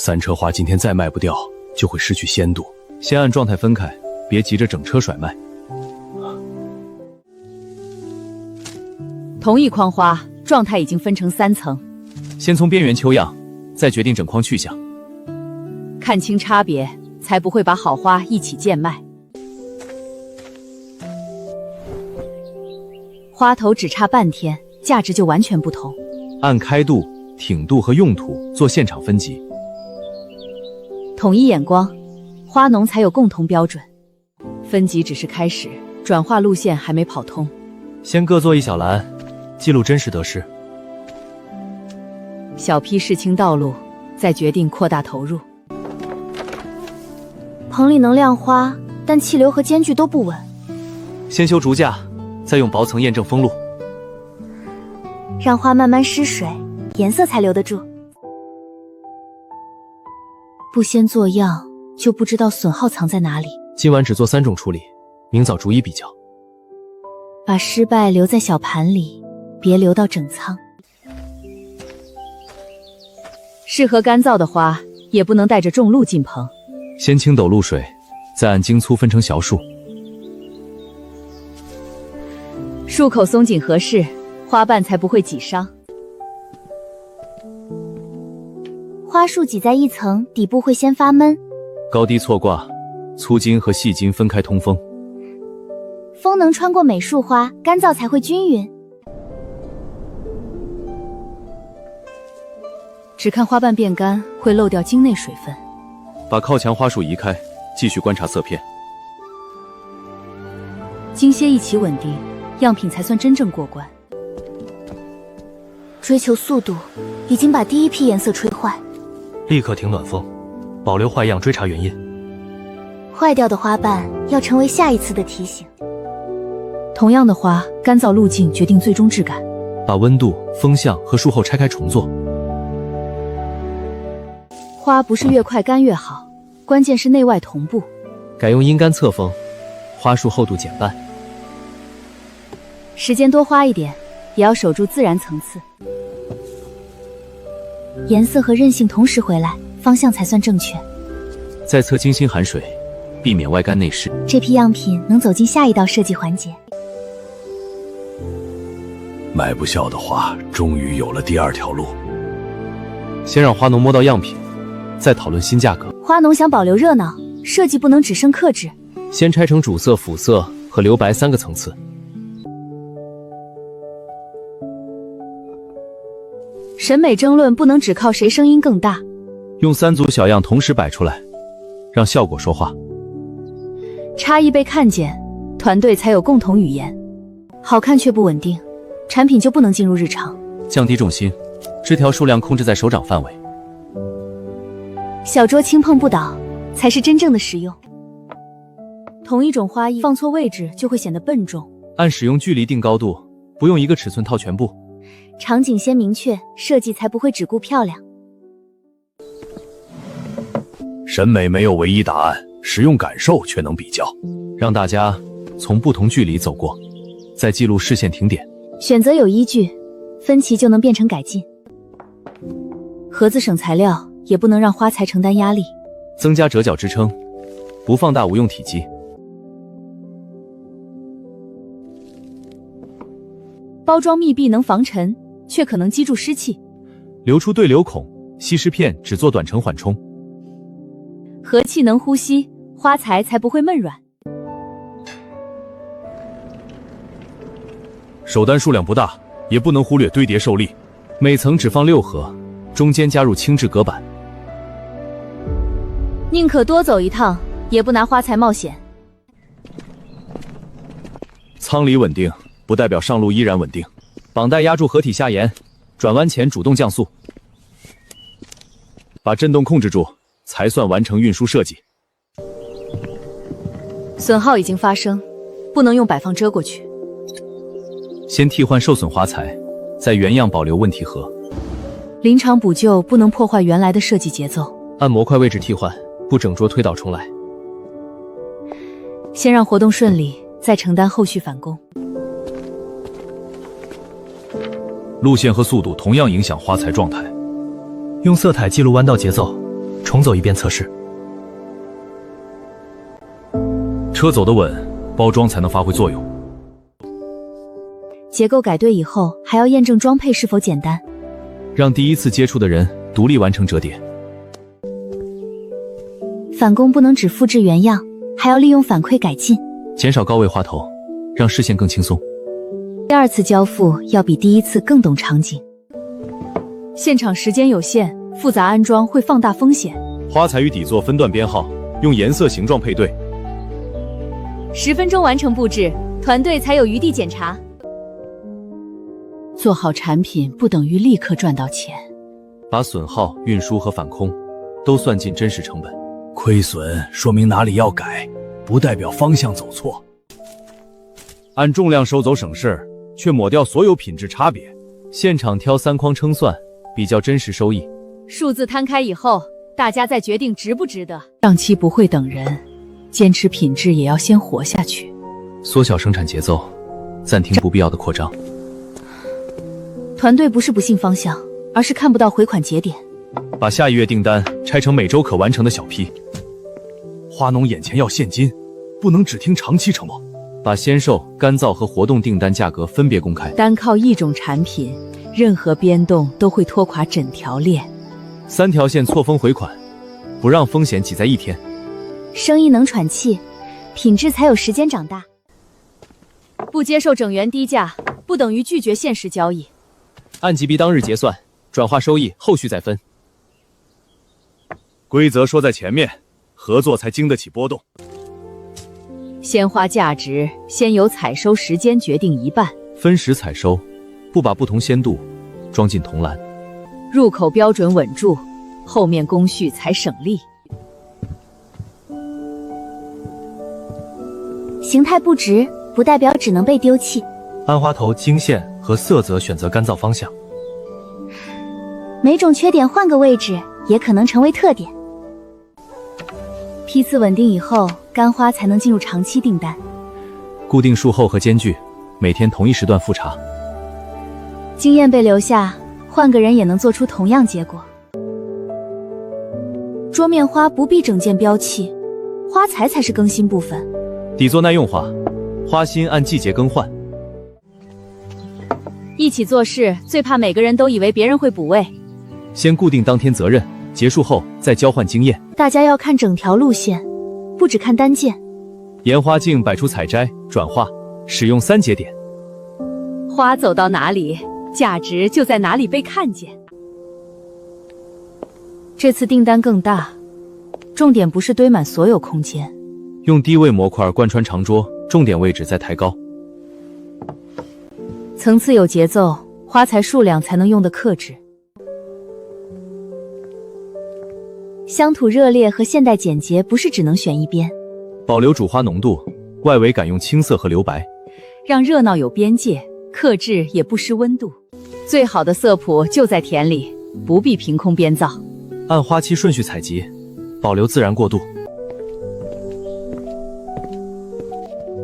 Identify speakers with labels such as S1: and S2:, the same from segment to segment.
S1: 三車花今天再賣不掉，就會失去鮮度。先按狀態分開，別急着整車甩賣。
S2: 同一筐花，狀態已經分成3層，
S1: 先從邊緣抽樣，再決定整筐去向。
S2: 看清差別，才不會把好花一起賤賣。花頭只差半天，價值就完全不同。
S1: 按開度、挺度和用途做現場分級，
S2: 統一眼光，花農才有共同標準。分級只是開始，轉化路線還沒跑通。
S1: 先各做一小欄，記錄真實得失。
S2: 小批試清道路，再決定擴大投入。
S3: 棚裡能晾花，但氣流和間距都不穩。
S1: 先修竹架，再用薄層驗證封路，
S3: 讓花慢慢失水，顏色才留得住。不先做樣，就不知道損耗藏在哪裡。
S1: 今晚只做3種處理，明早逐一比較。
S3: 把失敗留在小盤裡，別留到整倉。
S2: 適合乾燥的花，也不能帶着重露進棚。
S1: 先清斗露水，再按茎粗分成小束。
S2: 束口鬆緊合適，花瓣才不會擠傷。
S3: 花束擠在一層，底部會先發悶。
S1: 高低錯掛，粗筋和細筋分開通風。
S3: 風能穿過每束花，乾燥才會均勻。
S2: 只看花瓣變乾，會漏掉莖內水分。
S1: 把靠牆花束移開，繼續觀察色片。
S2: 莖纖一起穩定，樣品才算真正過關。
S3: 追求速度，已經把第一批顏色吹壞。
S4: 立刻停暖風，保留壞樣追查原因。
S3: 壞掉的花瓣要成為下一次的提醒。
S2: 同樣的花，乾燥路徑決定最終質感。
S1: 把溫度、風向和術後拆開重做。
S2: 花不是越快乾越好，關鍵是內外同步。
S1: 改用陰乾側風，花束厚度減半。
S2: 時間多花一點，也要守住自然層次。
S3: 顏色和韌性同時回來，方向才算正確。
S1: 再測精心含水，避免外乾內濕。
S3: 這批樣品能走進下一道設計環節。
S5: 賣不銷的花，終於有了第2條路。
S1: 先讓花農摸到樣品，再討論新價格。
S3: 花農想保留熱鬧，設計不能只剩克制。
S1: 先拆成主色、輔色和留白3個層次。
S2: 審美爭論不能只靠誰聲音更大。
S1: 用3組小樣同時擺出來，讓效果說話。
S2: 差異被看見，團隊才有共同語言。
S3: 好看卻不穩定，產品就不能進入日常。
S1: 降低重心，枝條數量控制在手掌範圍。
S3: 小桌輕碰不倒，才是真正的實用。
S2: 同一種花藝放錯位置就會顯得笨重。
S1: 按使用距離定高度，不用一個尺寸套全部。
S3: 場景先明確，設計才不會只顧漂亮。
S5: 審美沒有唯一答案，使用感受卻能比較。
S1: 讓大家從不同距離走過，再記錄視線停點。
S3: 選擇有依據，分歧就能變成改進。
S2: 盒子省材料，也不能讓花材承擔壓力。
S1: 增加折角支撐，不放大無用體積。
S2: 包裝密閉能防塵，卻可能積住濕氣。
S1: 留出對流孔，吸濕片只做短程緩衝。
S2: 和氣能呼吸，花材才不會悶軟。
S1: 手單數量不大，也不能忽略堆疊受力。每層只放6盒，中間加入輕質隔板。
S2: 寧可多走一趟，也不拿花材冒險。
S1: 倉裡穩定，不代表上路依然穩定。綁帶壓住合體下沿，轉彎前主動降速，把震動控制住，才算完成運輸設計。
S2: 損耗已經發生，不能用擺放遮過去。
S1: 先替換受損花材，在原樣保留問題盒。
S2: 臨場補救不能破壞原來的設計節奏。
S1: 按模塊位置替換，不整桌推倒重來。
S2: 先讓活動順利，再承擔後續返工。
S5: 路線和速度同樣影響花材狀態。
S4: 用色彩記錄彎道節奏，重走一遍測試。
S5: 车走得穩，包装才能发揮作用。
S3: 結構改對以後，還要驗證裝配是否簡單。
S1: 讓第一次接觸的人獨立完成折疊。
S3: 返工不能只複製原樣，還要利用反饋改進。
S1: 減少高位滑頭，讓視線更輕鬆。
S3: 第二次交付要比第一次更懂場景。
S2: 現場時間有限，複雜安裝會放大風險。
S1: 花材與底座分段編號，用顏色形狀配對。
S2: 10分鐘完成布置，團隊才有餘地檢查。做好產品不等於立刻賺到錢，
S1: 把損耗、運輸和返空都算進真實成本。
S5: 虧損說明哪裡要改，不代表方向走錯。
S1: 按重量收走省事，卻抹掉所有品質差別。現場挑3筐稱算，比較真實收益。
S2: 數字攤開以後，大家再決定值不值得。上期不會等人，堅持品質也要先活下去。
S1: 縮小生產節奏，暫停不必要的擴張。
S3: 團隊不是不信方向，而是看不到回款節點。
S1: 把下一月訂單拆成每周可完成的小批。
S5: 花農眼前要現金，不能只聽長期承諾。
S1: 把鮮售、乾燥和活動訂單價格分別公開。
S2: 單靠一種產品，任何變動都會拖垮整條鏈。
S1: 3條線錯峰回款，不讓風險擠在一天。
S3: 生意能喘氣，品質才有時間長大。
S2: 不接受整元低價，不等於拒絕現實交易。
S1: 按GP當日結算，轉化收益後續再分。
S5: 規則說在前面，合作才經得起波動。
S2: 鮮花價值先由採收時間決定一半，
S1: 分時採收，不把不同鮮度裝進銅籃。
S2: 入口標準穩住，後面工序才省力。
S3: 形態不直，不代表只能被丟棄。
S4: 按花頭、經線和色澤選擇乾燥方向。
S3: 每種缺點換個位置，也可能成為特點。批次穩定以後，乾花才能進入長期訂單。
S1: 固定術後和間距，每天同一時段複查。
S3: 經驗被留下，換個人也能做出同樣結果。桌面花不必整件標棄，花材才是更新部分。
S1: 底座耐用化，花芯按季節更換。
S2: 一起做事最怕每個人都以為別人會補位。
S1: 先固定當天責任，結束後再交換經驗。
S3: 大家要看整條路線，不只看單件。
S1: 沿花徑擺出採摘、轉化、使用3節點。
S2: 花走到哪裡，價值就在哪裡被看見。這次訂單更大，重點不是堆滿所有空間，
S1: 用低位模塊貫穿長桌，重點位置再抬高。
S2: 層次有節奏，花材數量才能用得克制。
S3: 鄉土熱烈和現代簡潔不是只能選一邊。
S1: 保留主花濃度，外圍改用青色和留白，
S2: 讓熱鬧有邊界，克制也不失溫度。最好的色譜就在田裡，不必憑空編造。
S1: 按花期順序採集，保留自然過渡。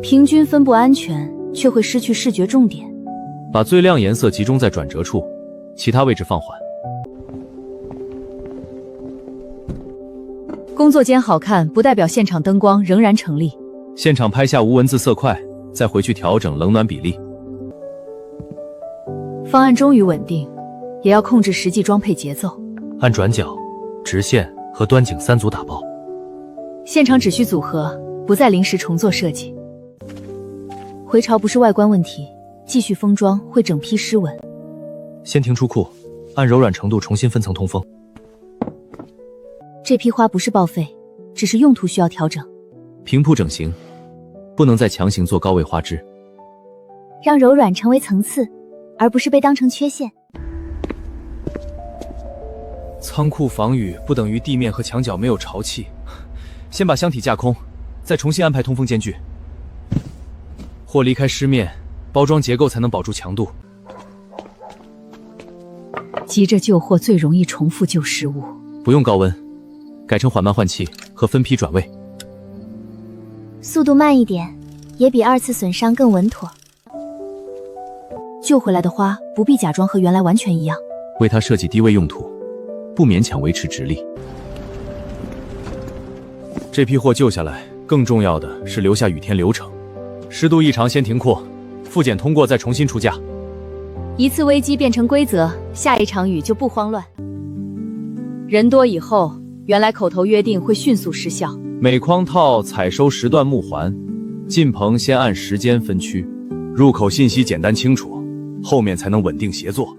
S3: 平均分布安全，卻會失去視覺重點。
S1: 把最亮顏色集中在轉折處，其他位置放緩。
S2: 工作間好看不代表現場燈光仍然成立。
S1: 現場拍下無文字色塊，再回去調整冷暖比例。
S2: 方案終於穩定，也要控制實際裝配節奏。
S4: 按轉角、直線和端景3組打包。
S2: 現場只需組合，不再臨時重做設計。
S3: 回潮不是外觀問題，繼續封裝會整批失穩。
S4: 先停出庫，按柔軟程度重新分層通風。
S3: 這批花不是報廢，只是用途需要調整。
S1: 平鋪整形，不能再強行做高位花枝。
S3: 讓柔軟成為層次，而不是被當成缺陷。
S1: 倉庫防雨不等於地面和牆角沒有潮氣。先把箱體架空，再重新安排通風間距。或離開濕面，包裝結構才能保住強度。
S2: 急着救貨最容易重複舊失誤。
S1: 不用高溫，改成緩慢換氣和分批轉位。
S3: 速度慢一點，也比2次損傷更穩妥。救回來的花不必假裝和原來完全一樣。
S1: 為它設計低位用途，不勉強維持直立。這批貨救下來，更重要的是留下雨天流程。10度異常先停擴，複檢通過再重新出價。
S2: 一次危機变成規則，下一場雨就不慌亂。人多以後，原來口頭約定會迅速失效。
S1: 每筐套採收10段木環，進棚先按時間分區，入口信息簡單清楚，後面才能穩定協作。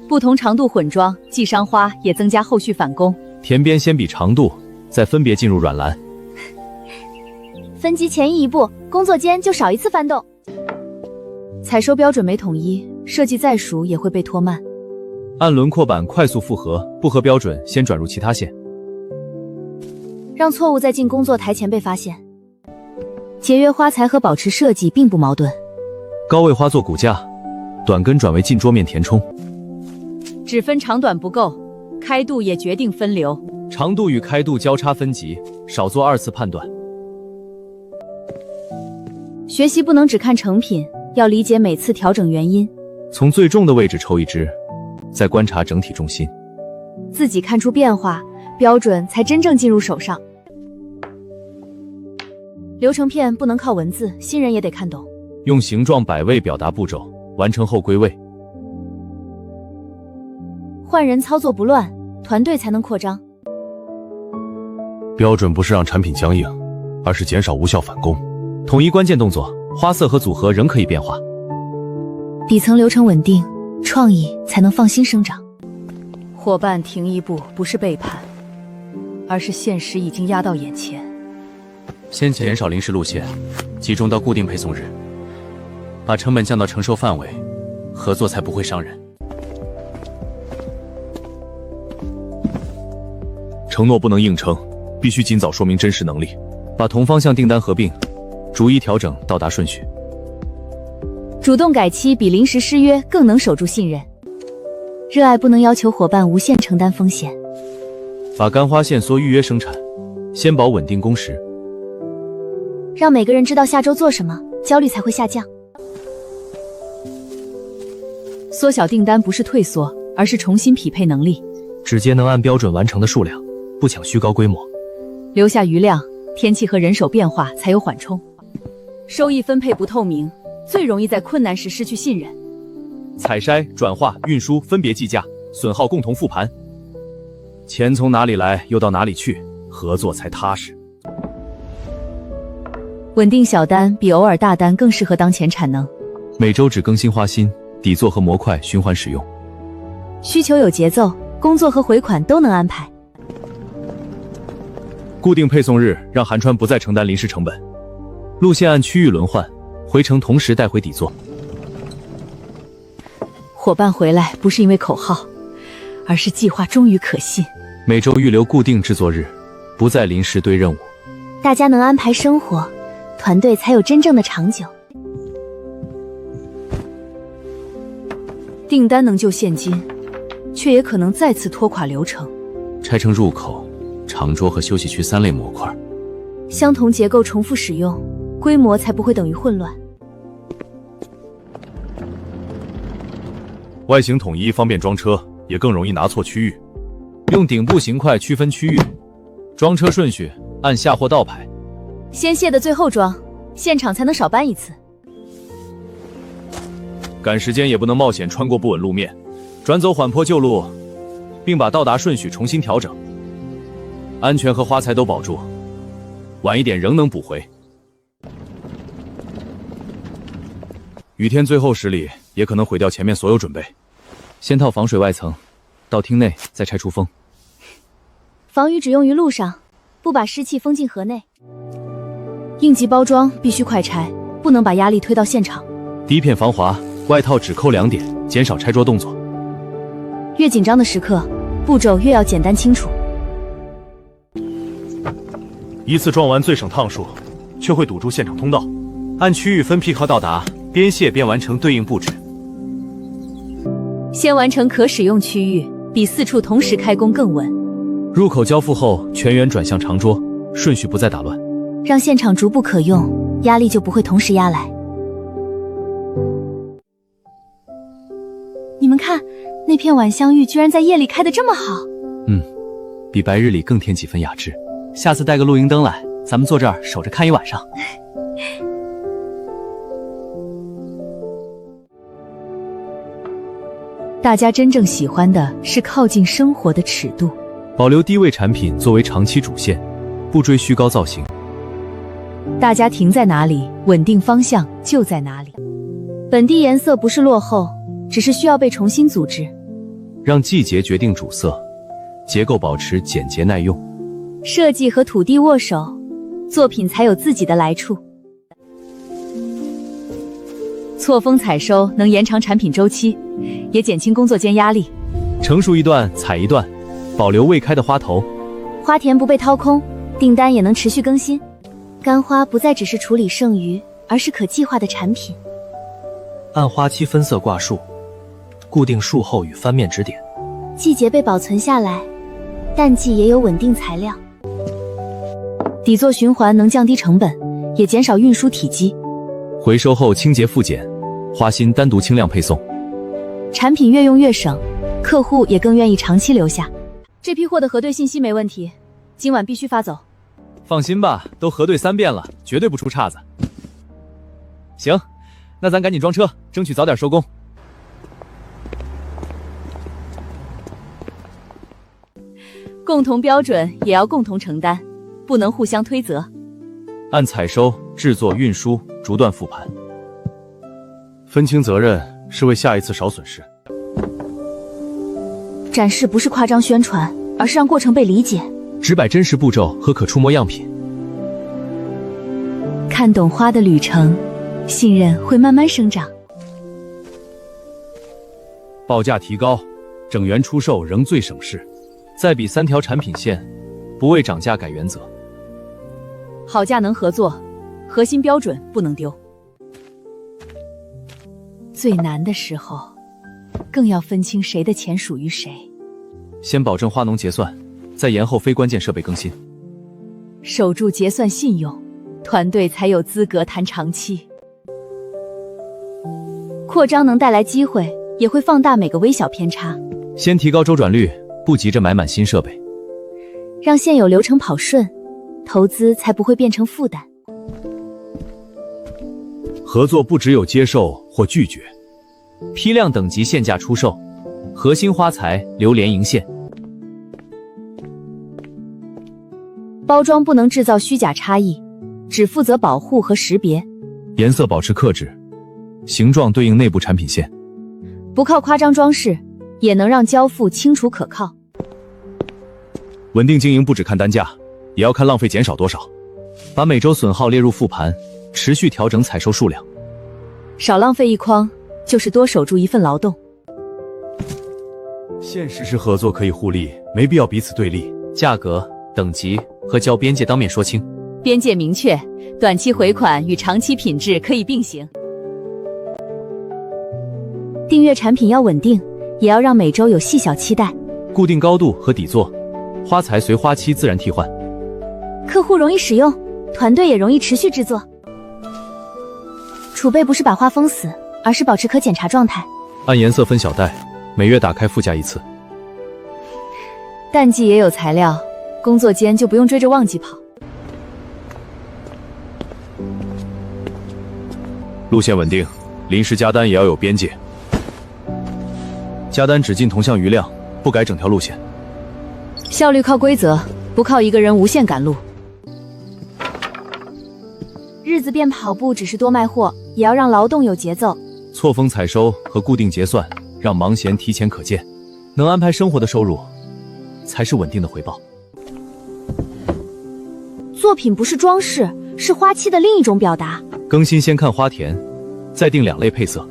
S2: 不同長度混裝，寄商花也增加後續返工。
S1: 填邊先比長度，再分別進入軟欄。
S3: 分級前移一步，工作间就少一次翻動。
S2: 採收標準沒統一，設計再熟也會被拖慢。
S1: 按輪廓板快速複核，不合標準先轉入其他線。
S3: 讓錯誤在進工作台前被發現。節約花材和保持設計並不矛盾。
S1: 高位花做骨架，短根轉為近桌面填充。
S2: 只分長短不夠，開度也決定分流。
S1: 長度與開度交叉分級，少做2次判斷。
S2: 學習不能只看成品，要理解每次調整原因。
S1: 從最重的位置抽一支，再觀察整體重心。
S2: 自己看出變化，標準才真正進入手上。流程片不能靠文字，新人也得看懂。
S1: 用形狀擺位表達步驟，完成後歸位。
S3: 換人操作不亂，團隊才能擴張。
S5: 標準不是讓產品僵硬，而是減少無效返工。
S1: 統一關鍵動作，花色和組合仍可以變化。
S3: 底層流程穩定，創意才能放心生長。
S2: 夥伴停一步不是背叛，而是現實已經壓到眼前。
S4: 先減少臨時路線，集中到固定配送日，把成本降到承受範圍，合作才不會傷人。
S5: 承諾不能硬撐，必須盡早說明真實能力。
S1: 把同方向訂單合併，逐一調整到達順序。
S2: 主動改期比臨時失約更能守住信任。
S3: 熱愛不能要求夥伴無限承擔風險。
S1: 把乾花限縮預約生產，先保穩定工時。
S3: 讓每個人知道下周做什麼，焦慮才會下降。
S2: 縮小訂單不是退縮，而是重新匹配能力。
S4: 直接能按標準完成的數量，不搶虛高規模。
S2: 留下餘量，天氣和人手變化才有緩衝。收益分配不透明，最容易在困難時失去信任。
S1: 採篩、轉化、運輸分別計價，損耗共同復盤。錢從哪裡來，又到哪裡去，合作才踏實。
S2: 穩定小單比偶爾大單更適合當前產能。
S1: 每周只更新花芯、底座和模塊循環使用。
S3: 需求有節奏，工作和回款都能安排。
S1: 固定配送日，讓韓川不再承擔臨時成本。路線按區域輪換，回程同時帶回底座。
S2: 夥伴回來不是因為口號，而是計劃終於可信。
S1: 每周預留固定制作日，不再臨時堆任務。
S3: 大家能安排生活，團隊才有真正的長久。
S2: 訂單能救現金，卻也可能再次拖垮流程。
S4: 拆成入口、長桌和休息區3類模塊，
S3: 相同結構重複使用，規模才不會等於混亂。
S5: 外形統一方便裝車，也更容易拿錯區域。
S1: 用頂部形塊區分區域，裝車順序按下貨道排。
S2: 先卸的最後裝，現場才能少搬一次。
S1: 趕時間也不能冒險穿過不穩路面，轉走緩坡舊路，並把到達順序重新調整。安全和花材都保住，晚一點仍能補回。雨天最後10里也可能毀掉前面所有準備。先套防水外層，到廳內再拆出風。
S3: 防雨只用於路上，不把濕氣封進河內。
S2: 應急包裝必須快拆，不能把壓力推到現場。
S1: 底片防滑，外套只扣2點，減少拆桌動作。
S3: 越緊張的時刻，步驟越要簡單清楚。
S5: 一次裝完最省趟數，卻會堵住現場通道。
S4: 按區域分批和到達，邊卸邊完成對應布置。
S2: 先完成可使用區域，比4處同時開工更穩。
S1: 入口交付後，全員轉向長桌，順序不再打亂，
S3: 讓現場逐步可用，壓力就不會同時壓來。你們看，那片晚香玉居然在夜裡開得這麼好。
S1: 比白日裡更添幾分雅致。下次帶個露營燈來，咱們坐這兒守着看一晚上。
S2: 大家真正喜歡的是靠近生活的尺度，
S1: 保留低位產品作為長期主線，不追虛高造型。
S2: 大家停在哪裡，穩定方向就在哪裡。
S3: 本地顏色不是落後，只是需要被重新組織。
S1: 讓季節決定主色，結構保持簡潔耐用。
S3: 設計和土地握手，作品才有自己的來處。
S2: 錯峰採收能延長產品周期，也減輕工作間壓力。
S1: 成熟一段採一段，保留未開的花頭。
S3: 花田不被掏空，訂單也能持續更新。乾花不再只是處理剩餘，而是可計劃的產品。
S6: 按花期分色掛樹，固定樹後與翻面指點。
S3: 季節被保存下來，淡季也有穩定材料。
S2: 底座循環能降低成本，也減少運輸體積。
S1: 回收後清潔復檢，花芯單獨輕量配送。
S2: 產品越用越省，客戶也更願意長期留下。這批貨的核對信息沒問題，今晚必須發走。
S1: 放心吧，都核對3遍了，絕對不出岔子。行，那咱趕緊裝車，爭取早點收工。
S2: 共同標準也要共同承擔，不能互相推責。
S1: 按採收、製作、運輸逐段復盤，分清責任是為下一次少損失。
S3: 展示不是誇張宣傳，而是讓過程被理解。
S1: 只擺真實步驟和可觸摸樣品。
S2: 看懂花的旅程，信任會慢慢生長。
S1: 報價提高，整元出售仍最省事。再比3條產品線，不為漲價改原則。
S2: 好價能合作，核心標準不能丟。最難的時候，更要分清誰的錢屬於誰。
S1: 先保證花農結算，再延後非關鍵設備更新。
S2: 守住結算信用，團隊才有資格談長期。
S3: 擴張能帶來機會，也會放大每個微小偏差。
S1: 先提高周轉率，不急着買滿新設備，
S3: 讓現有流程跑順，投資才不會變成負擔。
S5: 合作不只有接受或拒絕，
S1: 批量等級限價出售，核心花材留連營線。
S2: 包裝不能製造虛假差異，只負責保護和識別。
S1: 顏色保持克制，形狀對應內部產品線。
S2: 不靠誇張裝飾，也能讓交付清楚可靠。
S5: 穩定經營不只看單價，也要看浪費減少多少。
S1: 把每周損耗列入復盤，持續調整採收數量。
S2: 少浪費一筐，就是多守住一份勞動。
S5: 現實是合作可以互利，沒必要彼此對立。
S1: 價格、等級和交邊界當面說清。
S2: 邊界明確，短期回款與長期品質可以並行。
S3: 訂閱產品要穩定，也要讓每周有細小期待。
S1: 固定高度和底座，花材隨花期自然替換。
S3: 客戶容易使用，團隊也容易持續製作。儲備不是把花封死，而是保持可檢查狀態。
S1: 按顏色分小袋，每月打開附加一次。
S2: 淡季也有材料，工作間就不用追着旺季跑。
S5: 路線穩定，臨時加單也要有邊界。加單只進同項餘量，不改整條路線。
S2: 效率靠規則，不靠一個人無限趕路。
S3: 日子變跑步只是多賣貨，也要讓勞動有節奏。
S1: 錯峰採收和固定結算，讓忙閒提前可見，能安排生活的收入，才是穩定的回報。
S3: 作品不是裝飾，是花期的另一種表達。
S1: 更新先看花田，再定2類配色。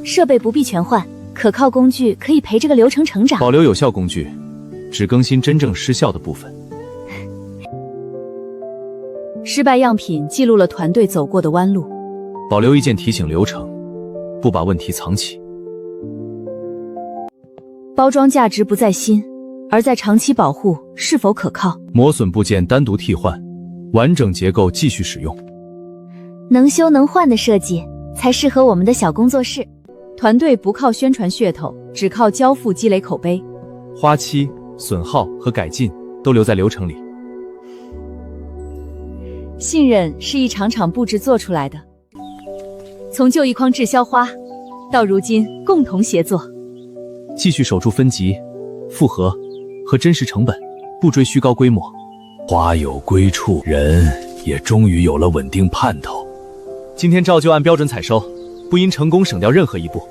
S3: 設備不必全換，可靠工具可以陪這個流程成長。
S1: 保留有效工具，只更新真正失效的部分。
S2: 失敗樣品記錄了團隊走過的彎路，
S1: 保留意見提醒流程，不把問題藏起。
S2: 包裝價值不在新，而在長期保護是否可靠。
S1: 磨損部件單獨替換，完整結構繼續使用。
S3: 能修能換的設計才適合我們的小工作室。
S2: 團隊不靠宣傳噱頭，只靠交付積累口碑。
S1: 花期、損耗和改進都留在流程裡。
S2: 信任是一場场布置做出来的，從舊一筐滞銷花，到如今共同協作，
S1: 繼續守住分級、複合和真實成本，不追虛高規模。
S5: 花有歸處，人也終於有了穩定盼頭。
S1: 今天照舊按標準採收，不因成功省掉任何一步。